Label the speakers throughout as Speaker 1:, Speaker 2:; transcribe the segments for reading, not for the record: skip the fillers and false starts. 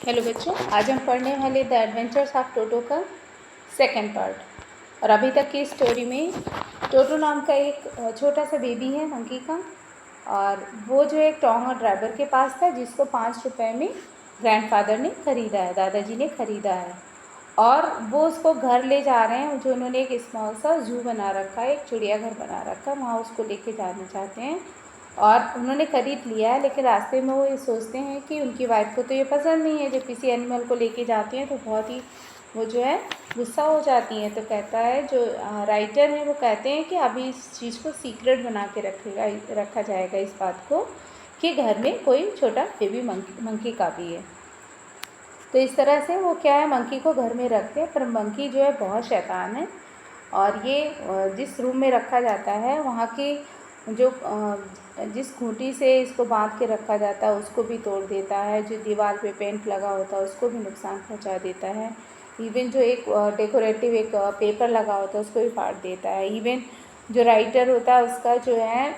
Speaker 1: Hello बच्चों, आज हम पढ़ने वाले द एडवेंचर्स ऑफ टोटो का सेकंड पार्ट। और अभी तक की स्टोरी में टोटो नाम का एक छोटा सा बेबी है मंकी का, और वो जो एक टॉम और ड्राइवर के पास था जिसको 5 रुपए में ग्रैंडफादर ने ख़रीदा है, दादाजी ने ख़रीदा है। और वो उसको घर ले जा रहे हैं, जो उन्होंने एक स्मॉल सा जू बना रखा है, एक चिड़ियाघर बना रखा है, वहाँ उसको लेके जाना चाहते हैं। और उन्होंने ख़रीद लिया है, लेकिन रास्ते में वो ये सोचते हैं कि उनकी वाइफ को तो ये पसंद नहीं है। जब किसी एनिमल को लेके जाते हैं तो बहुत ही वो जो है गुस्सा हो जाती हैं। तो कहता है जो राइटर हैं वो कहते हैं कि अभी इस चीज़ को सीक्रेट बना के रखा जाएगा, इस बात को कि घर में कोई छोटा बेबी मंकी का भी है। तो इस तरह से वो क्या है, मंकी को घर में रखते हैं, पर मंकी जो है बहुत शैतान है। और ये जिस रूम में रखा जाता है वहाँ की जो जिस खूंटी से इसको बांध के रखा जाता है उसको भी तोड़ देता है, जो दीवार पे पेंट लगा होता है उसको भी नुकसान पहुंचा देता है। इवन जो एक डेकोरेटिव एक पेपर लगा होता है उसको भी फाड़ देता है। इवन जो राइटर होता है उसका जो है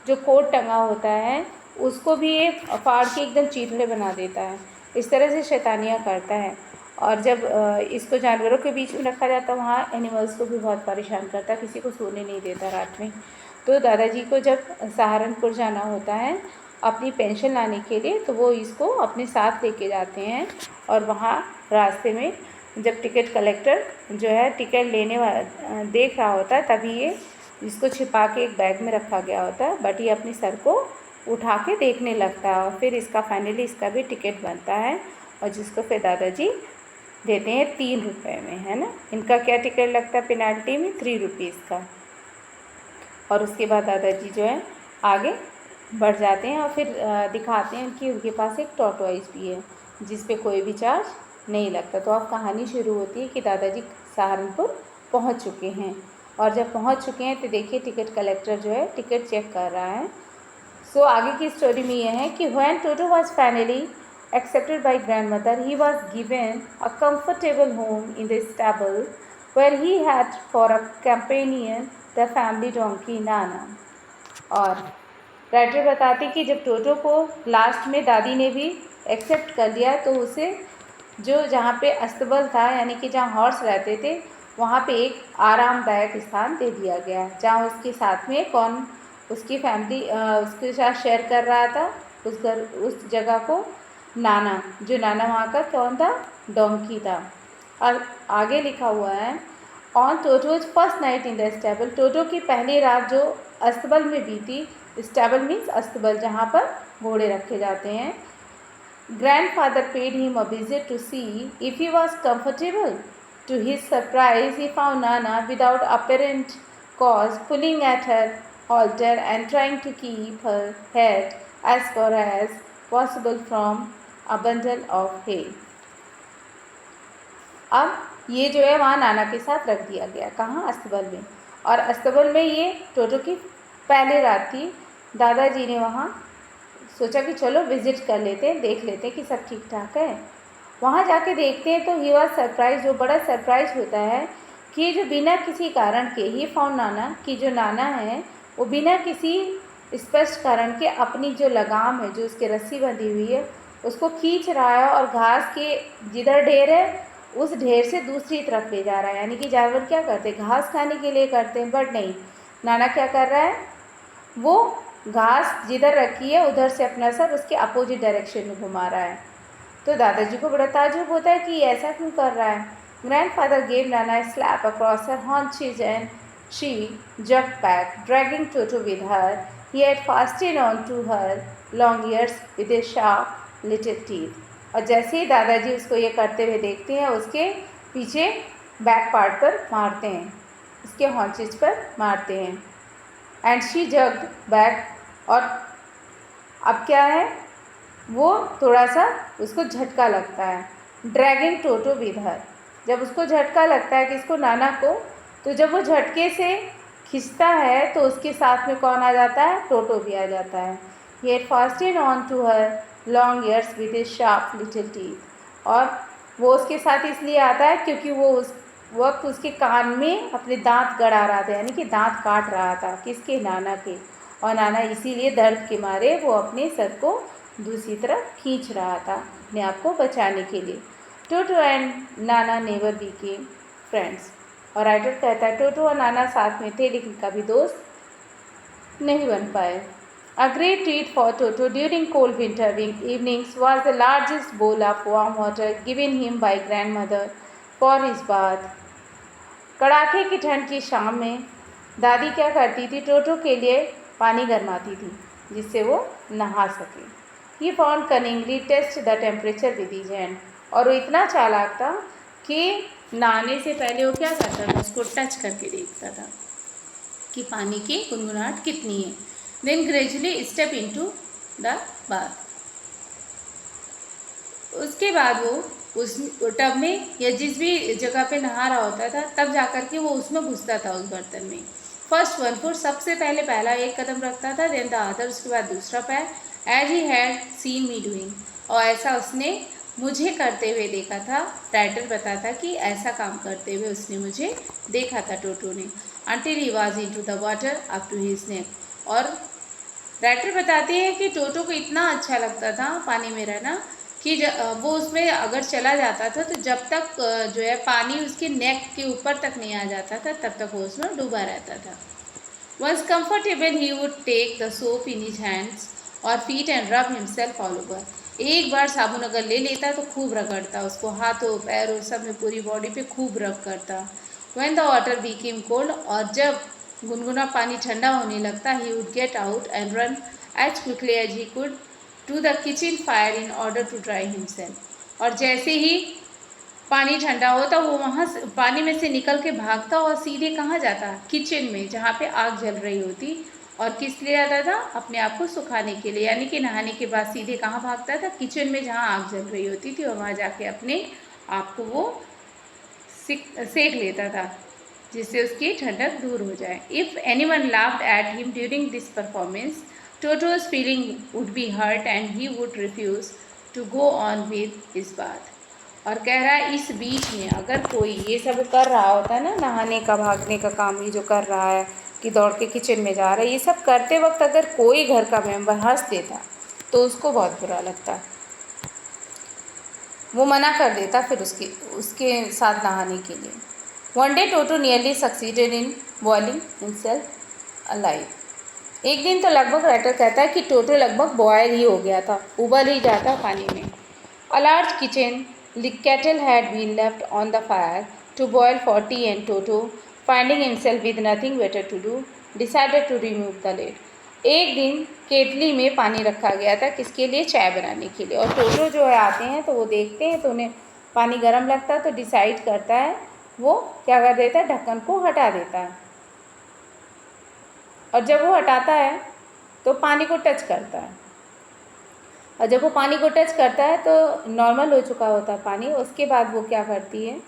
Speaker 1: जो कोट टंगा होता है उसको भी ये फाड़ के एकदम चीथड़े बना देता है। इस तरह से शैतानियाँ करता है। और जब इसको जानवरों के बीच में रखा जाता है वहाँ एनिमल्स को भी बहुत परेशान करता है, किसी को सोने नहीं देता रात में। तो दादाजी को जब सहारनपुर जाना होता है अपनी पेंशन लाने के लिए, तो वो इसको अपने साथ लेके जाते हैं। और वहाँ रास्ते में जब टिकट कलेक्टर जो है टिकट लेने वाला देख रहा होता है, तभी ये इसको छिपा के एक बैग में रखा गया होता है, बट ये अपने सर को उठा के देखने लगता है। और फिर इसका फाइनली इसका भी टिकट बनता है, और जिसको फिर दादाजी देते हैं 3 रुपये में, है ना। इनका क्या टिकट लगता है पेनाल्टी में, 3 रुपीज़ का। और उसके बाद दादाजी जो है आगे बढ़ जाते हैं और फिर दिखाते हैं कि उनके पास एक टॉर्टोइस भी है जिस पे कोई भी चार्ज नहीं लगता। तो अब कहानी शुरू होती है कि दादाजी सहारनपुर पहुंच चुके हैं। और जब पहुंच चुके हैं तो देखिए टिकट कलेक्टर जो है टिकट चेक कर रहा है। सो आगे की स्टोरी में यह है कि when Toto was finally accepted by grandmother, he was given a comfortable home in the stable where he had for a companion the family donkey Nana। और राइटर बताते कि जब टोटो को लास्ट में दादी ने भी एक्सेप्ट कर लिया तो उसे जो जहाँ पे अस्तबल था, यानी कि जहाँ हॉर्स रहते थे, वहाँ पे एक आरामदायक स्थान दे दिया गया, जहाँ उसके साथ में कौन उसकी फैमिली उसके साथ शेयर कर रहा था उस जगह को नाना, जो नाना वहाँ का कौन था, डोंकी था। और आगे लिखा हुआ है on Toto's first night in the stable, Toto की पहली रात जो अस्तबल में बीती, स्टेबल मीन्स अस्तबल जहाँ पर घोड़े रखे जाते हैं। Grandfather paid him a visit to see if he was comfortable. To his surprise he found नाना without apparent cause pulling at her halter and trying to keep her head as far as possible from a bundle of hay। अब ये जो है वहाँ नाना के साथ रख दिया गया, कहाँ, अस्तबल में। और अस्तबल में ये टोटो की पहली रात थी। दादाजी ने वहाँ सोचा कि चलो विज़िट कर लेते हैं, देख लेते हैं कि सब ठीक ठाक है। वहाँ जाके देखते हैं तो ही वॉज सरप्राइज, जो बड़ा सरप्राइज होता है कि जो बिना किसी कारण के ही फाउंड नाना, कि जो नाना है वो बिना किसी स्पष्ट कारण के अपनी जो लगाम है, जो उसके रस्सी बंधी हुई है, उसको खींच रहा है और घास के जिधर ढेर है उस ढेर से दूसरी तरफ ले जा रहा है। यानी कि जानवर क्या करते हैं, घास खाने के लिए करते हैं, बट नहीं, नाना क्या कर रहा है, वो घास जिधर रखी है उधर से अपना सर उसके अपोजिट डायरेक्शन में घुमा रहा है। तो दादाजी को बड़ा ताज्जुब होता है कि ऐसा क्यों कर रहा है। Grandfather gave Nana a slap across her haunches and she jumped back, dragging Toto with her. He had fastened on to her long ears with his sharp little teeth। और जैसे ही दादाजी उसको ये करते हुए देखते हैं, उसके पीछे बैक पार्ट पर मारते हैं, उसके हॉन्चेस पर मारते हैं। एंड शी जग्ड बैक, और अब क्या है, वो थोड़ा सा उसको झटका लगता है। ड्रैगिंग टोटो विद हर, जब उसको झटका लगता है किसको, नाना को, तो जब वो झटके से खींचता है तो उसके साथ में कौन आ जाता है, टोटो भी आ जाता है। He had fastened on to her long ears with his sharp little teeth. और वो उसके साथ इसलिए आता है क्योंकि वो उस वक्त उसके कान में अपने दांत गड़ा रहा था, यानी कि दांत काट रहा था, किसके, नाना के। और नाना इसीलिए दर्द के मारे वो अपने सर को दूसरी तरफ खींच रहा था अपने आप को बचाने के लिए। टोटो and Nana never Beckham friends. और राइटर कहता है टोटो और नाना साथ में थे लेकिन कभी दोस्त नहीं बन पाए। A great treat for Toto during cold winter evenings was the largest bowl of warm water given him by grandmother for his bath. कड़ाके की ठंड की शाम में दादी क्या करती थी, टोटो के लिए पानी गर्माती थी जिससे वो नहा सके। He found cunningly test the temperature with his hand. और वो इतना चालाक था कि नहाने से पहले वो क्या करता था, उसको टच करके देखता था कि पानी की गुनगुनाहट कितनी है। Then gradually step into the bath. उसके बाद वो उस टब में या जिस भी जगह पे नहा रहा होता था तब जाकर के वो उसमें घुसता था उस बर्तन में। फर्स्ट 1 फुट सबसे पहले पहला एक कदम रखता था, देन द अदर उसके बाद दूसरा पैर, as he had seen me doing, और ऐसा उसने मुझे करते हुए देखा था। राइटर बताता कि ऐसा काम करते हुए उसने मुझे देखा था टोटो ने। Until he was in to the water up to his neck. और राइटर बताते हैं कि टोटो को इतना अच्छा लगता था पानी में रहना कि वो उसमें अगर चला जाता था तो जब तक जो है पानी उसके नेक के ऊपर तक नहीं आ जाता था तब तक वो उसमें डूबा रहता था। Once comfortable he would take the soap in his hands और feet and rub himself all over. एक बार साबुन अगर ले लेता तो खूब रगड़ता, उसको हाथों पैरों सब में पूरी बॉडी पे खूब रब करता। When the water became cold, और जब गुनगुना पानी ठंडा होने लगता, he would get out and run as quickly as he could to the kitchen fire in order to dry himself. और जैसे ही पानी ठंडा होता वो वहाँ से पानी में से निकल के भागता और सीधे कहाँ जाता, किचन में जहाँ पे आग जल रही होती। और किस लिए जाता था, अपने आप को सुखाने के लिए, यानी कि नहाने के बाद सीधे कहाँ भागता था, किचन में जहाँ आग जल रही होती थी और वहाँ जाके अपने आप को वो सेक लेता था जिससे उसकी ठंडक दूर हो जाए। If anyone laughed at him during this performance, Toto's feeling would be hurt and he would refuse to go on with his bath. और कह रहा है इस बीच में अगर कोई ये सब कर रहा होता है ना, नहाने का भागने का काम ये जो कर रहा है कि दौड़ के किचन में जा रहा है, ये सब करते वक्त अगर कोई घर का मेंबर हंस देता तो उसको बहुत बुरा लगता, वो मना कर देता फिर उसके साथ नहाने के लिए। One day toto nearly succeeded in boiling himself alive. एक दिन तो लगभग राइटर कहता है कि टोटो लगभग बॉयल ही हो गया था, उबल ही जाता पानी में। A large kitchen kettle had been left on the fire to boil for tea and Toto, finding himself with nothing better to do, decided to remove the lid. एक दिन केतली में पानी रखा गया था, किसके लिए, चाय बनाने के लिए। और टोटो जो है आते हैं तो वो देखते हैं तो उन्हें पानी गर्म लगता है तो डिसाइड करता है वो क्या कर देता है, ढक्कन को हटा देता है। और जब वो हटाता है तो पानी को टच करता है, और जब वो पानी को टच करता है तो नॉर्मल हो चुका होता है पानी। उसके बाद वो क्या करती है,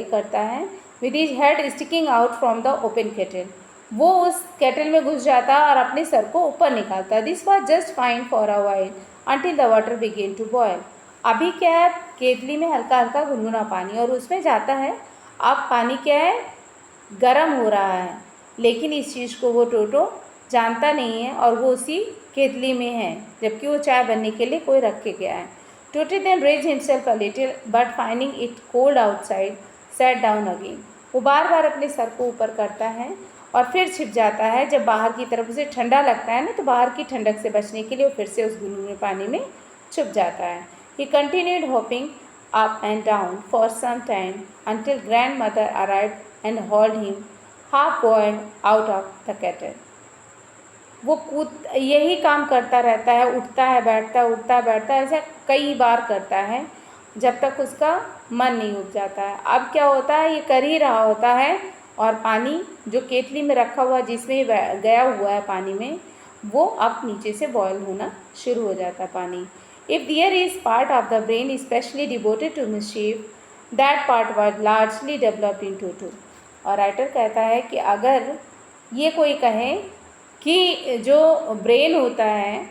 Speaker 1: करता है with his head sticking out from the open kettle, वो उस केटल में घुस जाता है और अपने सर को ऊपर निकालता है। This was just fine for a while until the water began to boil. अभी क्या है, केतली में हल्का हल्का गुनगुना पानी और उसमें जाता है, अब पानी क्या है, गर्म हो रहा है, लेकिन इस चीज़ को वो टोटो जानता नहीं है और वो उसी केतली में है जबकि वो चाय बनने के लिए कोई रख के गया है। Toto then raise himself a little but finding it cold outside sat down again. वो बार बार अपने सर को ऊपर करता है और फिर छिप जाता है। जब बाहर की तरफ उसे ठंडा लगता है ना तो बाहर की ठंडक से बचने के लिए वो फिर से उस गुनगुने पानी में छुप जाता है। He continued hopping up and down for some time until grandmother arrived and hauled him half boiled out of the kettle. वो यही काम करता रहता है, उठता है बैठता है, उठता है बैठता है, ऐसा कई बार करता है जब तक उसका मन नहीं उब जाता है। अब क्या होता है, ये कर ही रहा होता है और पानी जो केतली में रखा हुआ जिसमें गया हुआ है पानी में, वो अब नीचे से बॉयल होना शुरू हो जाता है पानी। If there is part of the brain specially devoted to mischief, that part was largely developed in Toto. और राइटर कहता है कि अगर ये कोई कहे कि जो ब्रेन होता है,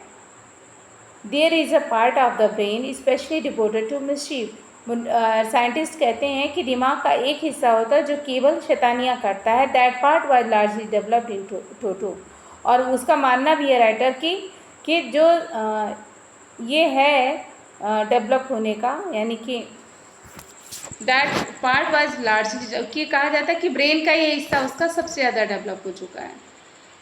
Speaker 1: there is a part of the brain specially devoted to mischief, scientist कहते हैं कि दिमाग का एक हिस्सा होता है जो केवल शैतानियाँ करता है। That part was largely developed in Toto. और उसका मानना भी है राइटर कि कि जो ये है डेवलप होने का, यानी कि दैट पार्ट वाज लार्जली, कि कहा जाता है कि ब्रेन का ये हिस्सा उसका सबसे ज़्यादा डेवलप हो चुका है।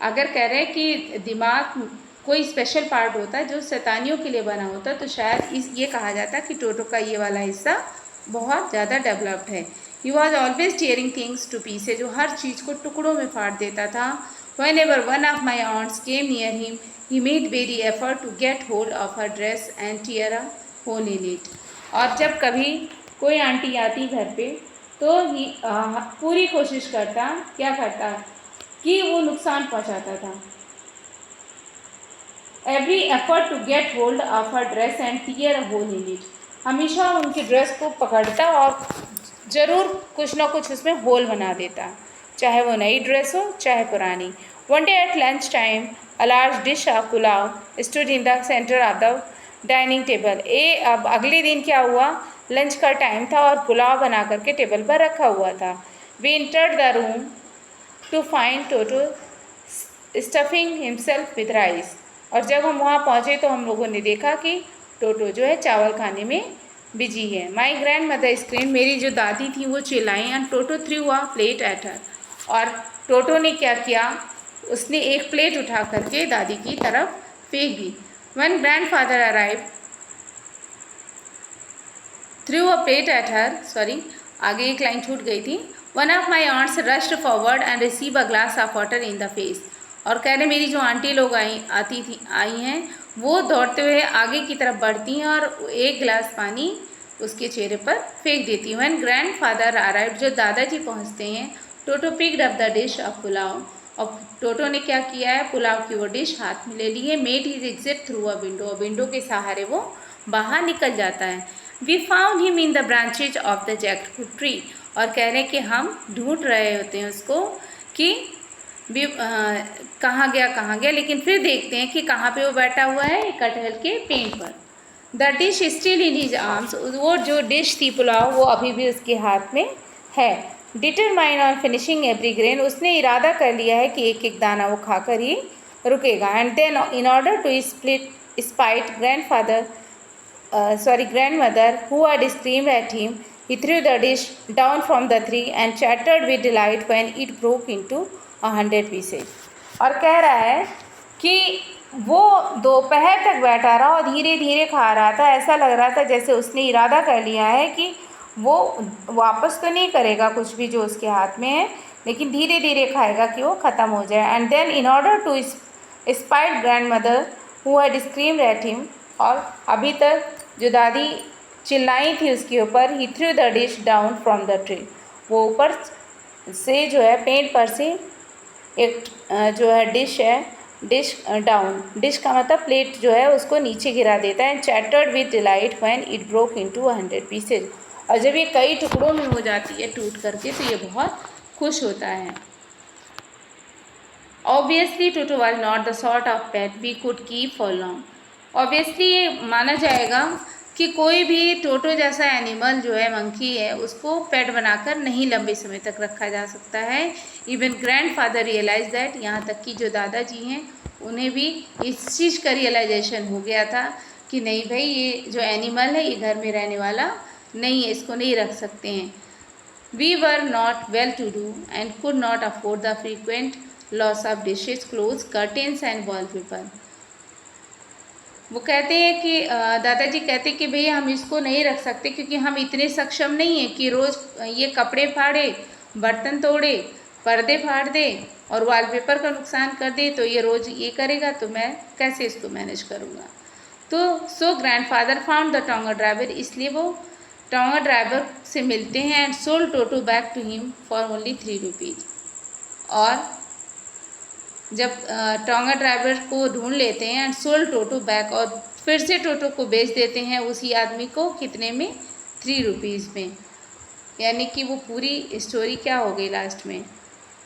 Speaker 1: अगर कह रहे हैं कि दिमाग कोई स्पेशल पार्ट होता है जो शैतानियों के लिए बना होता है, तो शायद ये कहा जाता है कि टोटो का ये वाला हिस्सा बहुत ज़्यादा डेवलप्ड है। He was always tearing things to pieces, जो हर चीज़ को टुकड़ों में फाड़ देता था। Whenever one of my aunts came near him he made very effort to get hold of her dress and tear a hole in it. और जब कभी कोई आंटी आती घर पे तो ही पूरी कोशिश करता, क्या करता कि वो नुकसान पहुंचाता था। Every effort to get hold of her dress and tear a hole in it, हमेशा उनकी ड्रेस को पकड़ता और ज़रूर कुछ ना कुछ उसमें होल बना देता, चाहे वो नई ड्रेस हो चाहे पुरानी। One day at lunch time a large dish of pulao stood in the centre of the dining table. अब अगले दिन क्या हुआ, लंच का टाइम था और पुलाव बना करके टेबल पर रखा हुआ था। We entered the room to find Toto stuffing himself with rice. और जब हम वहाँ पहुँचे तो हम लोगों ने देखा कि टोटो जो है चावल खाने में बिजी है। माई ग्रैंड मदर स्क्रीन, मेरी जो दादी थी वो चिल्लाई, and Toto through a plate at हर। और टोटो ने क्या किया, उसने एक प्लेट उठा करके दादी की तरफ फेंक दी। One grandfather arrive threw a plate at her, sorry आगे एक लाइन छूट गई थी। One of my aunts rushed forward and receive a glass of water in the face. और कह रहे मेरी जो आंटी लोग आई हैं वो दौड़ते हुए आगे की तरफ बढ़ती हैं और एक गिलास पानी उसके चेहरे पर फेंक देती हैं। व्हेन ग्रैंड फादर अराइव, जो दादाजी पहुंचते हैं, Toto picked up the dish of pulao. और टोटो ने क्या किया है, पुलाव की वो डिश हाथ में ले ली है। Made his exit through a window, window के सहारे वो बाहर निकल जाता है। We found him in the branches of the jackfruit tree. और कह रहे हैं कि हम ढूंढ रहे होते हैं उसको कि भी कहाँ गया, लेकिन फिर देखते हैं कि कहाँ पे वो बैठा हुआ है, कटहल के पेड़ पर। The dish still in his arms, वो जो डिश थी पुलाव वो अभी भी उसके हाथ में है। Determine on finishing every grain, उसने इरादा कर लिया है कि एक एक दाना वो खाकर ही रुकेगा। And then in order to spite grandmother who had screamed at him, he threw the dish down from the tree and chattered with delight when it broke into 100 pieces। और कह रहा है कि वो दोपहर तक बैठा रहा और धीरे धीरे खा रहा था। ऐसा लग रहा था जैसे उसने इरादा कर लिया है कि वो वापस तो नहीं करेगा कुछ भी जो उसके हाथ में है, लेकिन धीरे धीरे खाएगा कि वो ख़त्म हो जाए। And then in order to spite grandmother who had screamed at him, और अभी तक जो दादी चिल्लाई थी उसके ऊपर, he threw the dish down from the tree, वो ऊपर से जो है पेड़ पर से एक जो है डिश डाउन, डिश का मतलब प्लेट जो है उसको नीचे गिरा देता है। Chattered with delight when it broke into 100 pieces, और जब ये कई टुकड़ों में हो जाती है टूट करके तो ये बहुत खुश होता है। Obviously Toto was not the sort of pet we could keep for long. Obviously ये माना जाएगा कि कोई भी टोटो जैसा एनिमल जो है, मंकी है, उसको पेट बनाकर नहीं लंबे समय तक रखा जा सकता है। इवन ग्रैंडफादर रियलाइज दैट, यहाँ तक कि जो दादाजी हैं उन्हें भी इस चीज़ का रियलाइजेशन हो गया था कि नहीं भाई, ये जो एनिमल है ये घर में रहने वाला नहीं है, इसको नहीं रख सकते हैं। We were not well to do and could not afford the frequent loss of dishes, clothes, curtains and wallpaper. वो कहते हैं कि दादाजी कहते हैं कि भैया हम इसको नहीं रख सकते क्योंकि हम इतने सक्षम नहीं हैं कि रोज़ ये कपड़े फाड़े, बर्तन तोड़े, पर्दे फाड़ दे और वॉलपेपर का नुकसान कर दे, तो ये रोज़ ये करेगा तो मैं कैसे इसको मैनेज करूँगा। तो so grandfather found the tonga driver, इसलिए वो टोंगा ड्राइवर से मिलते हैं and sold Toto back to him for only 3 rupees. और जब टोंगा ड्राइवर को ढूंढ लेते हैं एंड सोल्ड टोटो बैक, और फिर से टोटो को बेच देते हैं उसी आदमी को, कितने में, 3 रुपीज़ में। यानी कि वो पूरी स्टोरी क्या हो गई लास्ट में,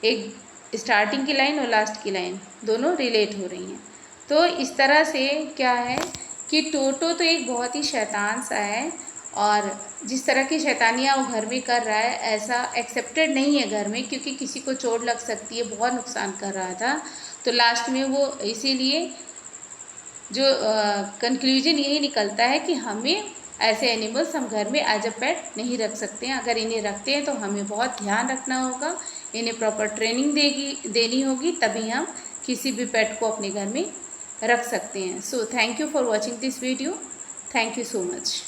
Speaker 1: एक स्टार्टिंग की लाइन और लास्ट की लाइन दोनों रिलेट हो रही हैं। तो इस तरह से क्या है कि टोटो तो एक बहुत ही शैतान सा है, और जिस तरह की शैतानियाँ वो घर में कर रहा है ऐसा एक्सेप्टेड नहीं है घर में, क्योंकि किसी को चोट लग सकती है, बहुत नुकसान कर रहा था। तो लास्ट में वो इसीलिए जो कंक्लूजन यही निकलता है कि हमें ऐसे एनिमल्स हम घर में एज अ पेट नहीं रख सकते हैं। अगर इन्हें रखते हैं तो हमें बहुत ध्यान रखना होगा, इन्हें प्रॉपर ट्रेनिंग देनी होगी, तभी हम किसी भी पेट को अपने घर में रख सकते हैं। So thank you for watching this video. Thank you so much.